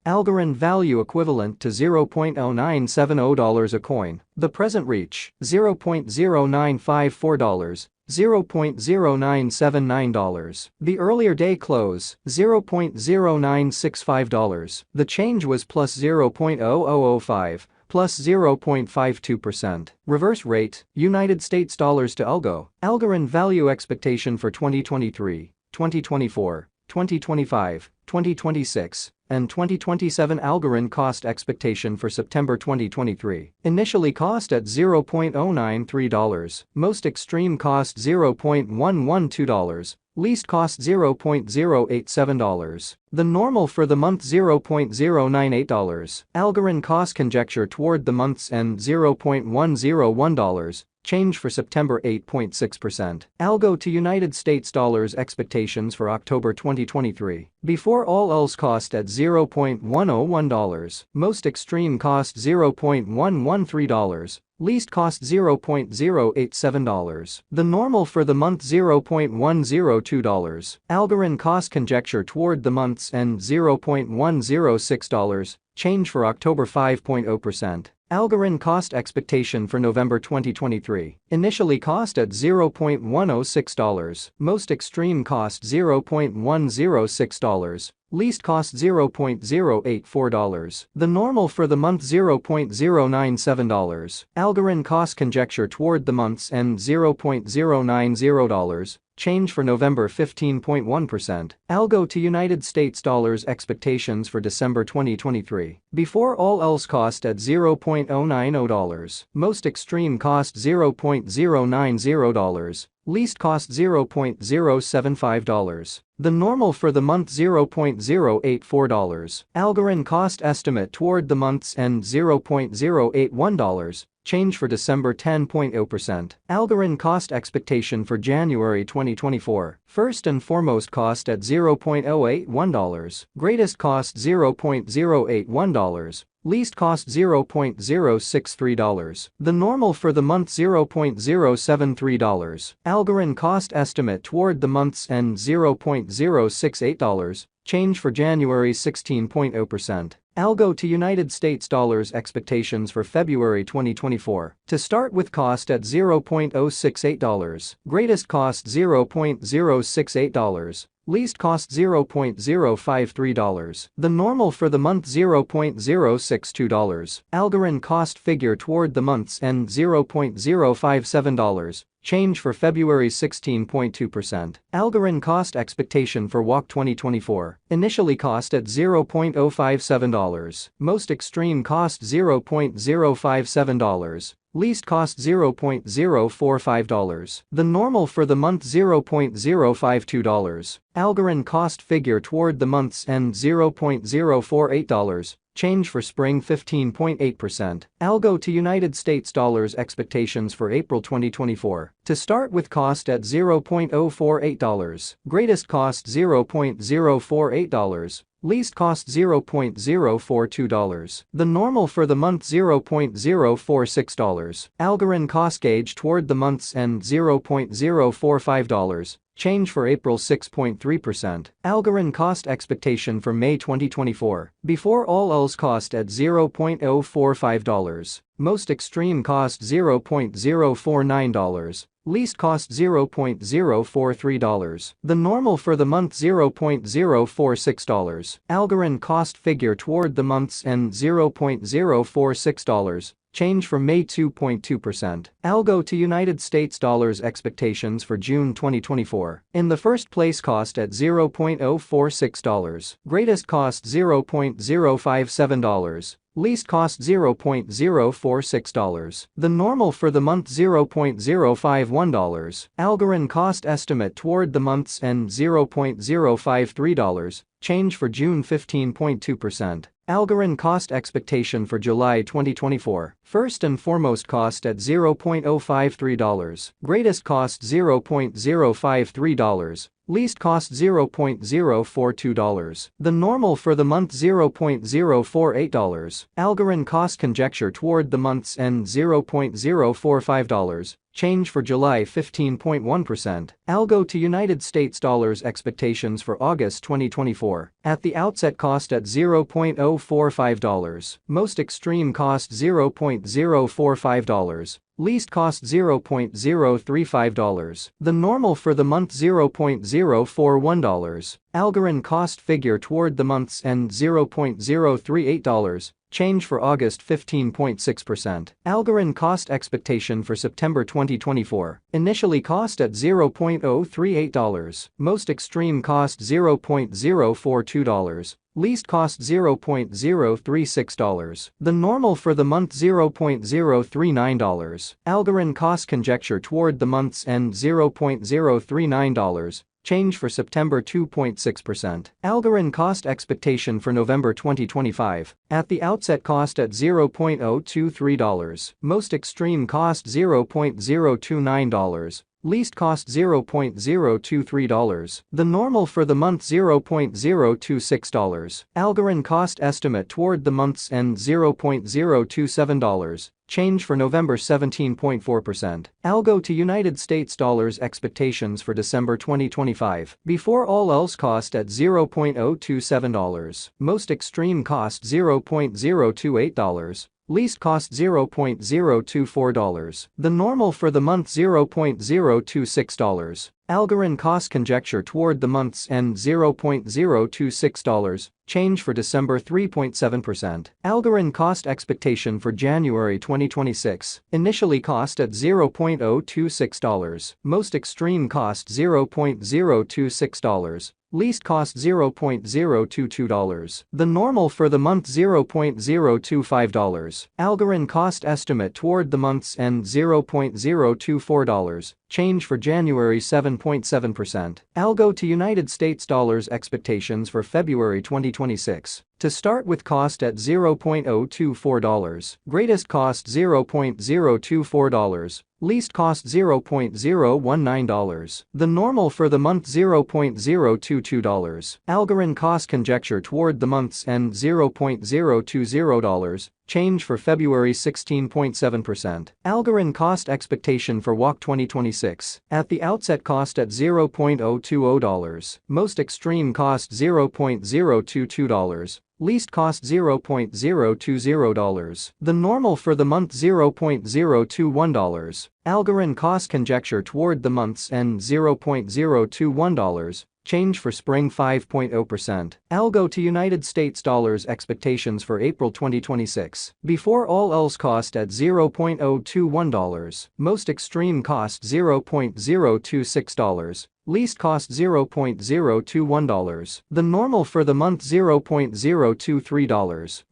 Algorand value equivalent to $0.0970 a coin. The present reach, $0.0954. $0.0979. The earlier day close, $0.0965. The change was plus 0.0005, plus 0.52%. Reverse rate, United States dollars to Algo. Algorand value expectation for 2023, 2024, 2025, 2026, and 2027. Algorand cost expectation for September 2023. Initially cost at $0.093, most extreme cost $0.112, least cost $0.087. The normal for the month $0.098. Algorand cost conjecture toward the month's end $0.101. Change for September 8.6%. Algo to United States dollars expectations for October 2023. Before all else cost at $0.101. Most extreme cost $0.113. Least cost $0.087. The normal for the month $0.102. Algorand cost conjecture toward the month's end $0.106. Change for October 5.0%. Algorand cost expectation for November 2023. Initially cost at $0.106. Most extreme cost $0.106. Least cost $0.084. The normal for the month $0.097. Algorand cost conjecture toward the month's end $0.090. Change for November 15.1%. Algo to United States dollars expectations for December 2023. Before all else cost at $0.090. Most extreme cost $0.090. Least cost $0.075. The normal for the month $0.084. Algorand cost estimate toward the month's end $0.081. Change for December 10.0%. Algorand cost expectation for January 2024. First and foremost cost at $0.081. Greatest cost $0.081. Least cost $0.063. The normal for the month $0.073. Algorand cost estimate toward the month's end $0.068. Change for January 16.0%. Algo to United States dollars expectations for February 2024. To start with cost at $0.068. Greatest cost $0.068. Least cost $0.053. The normal for the month $0.062. Algorand cost figure toward the month's end $0.057. Change for February 16.2%. Algorand cost expectation for WOC 2024. Initially cost at $0.057. Most extreme cost $0.057. Least cost $0.045. The normal for the month $0.052. Algorand cost figure toward the month's end $0.048. Change for spring 15.8%. Algo to United States dollars expectations for April 2024. To start with cost at $0.048. Greatest cost $0.048. Least cost $0.042. The normal for the month $0.046. Algorand cost gauge toward the month's end $0.045. Change for April 6.3%. Algorand cost expectation for May 2024. Before all else cost at $0.045. Most extreme cost $0.049. Least cost $0.043. The normal for the month $0.046. Algorand cost figure toward the month's end $0.046. Change for May 2.2%. Algo to United States dollars expectations for June 2024. In the first place cost at $0.046. Greatest cost $0.057. Least cost $0.046. The normal for the month $0.051. Algorand cost estimate toward the month's end $0.053. Change for June 15.2%. Algorand cost expectation for July 2024. First and foremost cost at $0.053. Greatest cost $0.053. Least cost $0.042. The normal for the month $0.048. Algorand cost conjecture toward the month's end $0.045. Change for July 15.1%. Algo to United States dollars expectations for August 2024. At the outset cost at $0.045. Most extreme cost $0.045. Least cost $0.035. The normal for the month $0.041. Algorand cost figure toward the month's end $0.038. Change for August 15.6%. Algorand cost expectation for September 2024. Initially cost at $0.038. Most extreme cost $0.042. Least cost $0.036. The normal for the month $0.039. Algorand cost conjecture toward the month's end $0.039. Change for September 2.6%. Algorand cost expectation for November 2025. At the outset cost at $0.023. Most extreme cost $0.029. Least cost $0.023. The normal for the month $0.026. Algorand cost estimate toward the month's end $0.027. Change for November 17.4%. Algo to United States dollars expectations for December 2025. Before all else cost at $0.027. Most extreme cost $0.028. Least cost $0.024. The normal for the month $0.026. Algorand cost conjecture toward the month's end $0.026. Change for December 3.7%. Algorand cost expectation for January 2026. Initially cost at $0.026. Most extreme cost $0.026. Least cost $0.022. The normal for the month $0.025. Algorand cost estimate toward the month's end $0.024. Change for January 7.7%. Algo to United States dollars expectations for February 2026. To start with cost at $0.024. Greatest cost $0.024. Least cost $0.019. The normal for the month $0.022. Algorand cost conjecture toward the month's end $0.020. Change for February 16.7%. Algorand cost expectation for WOC 2026. At the outset cost at $0.020. Most extreme cost $0.022. Least cost $0.020. The normal for the month $0.021. Algorand cost conjecture toward the month's end $0.021. Change for spring 5.0%. Algo to United States dollars expectations for April 2026. Before all else cost at $0.021. Most extreme cost $0.026. Least cost $0.021. The normal for the month $0.023.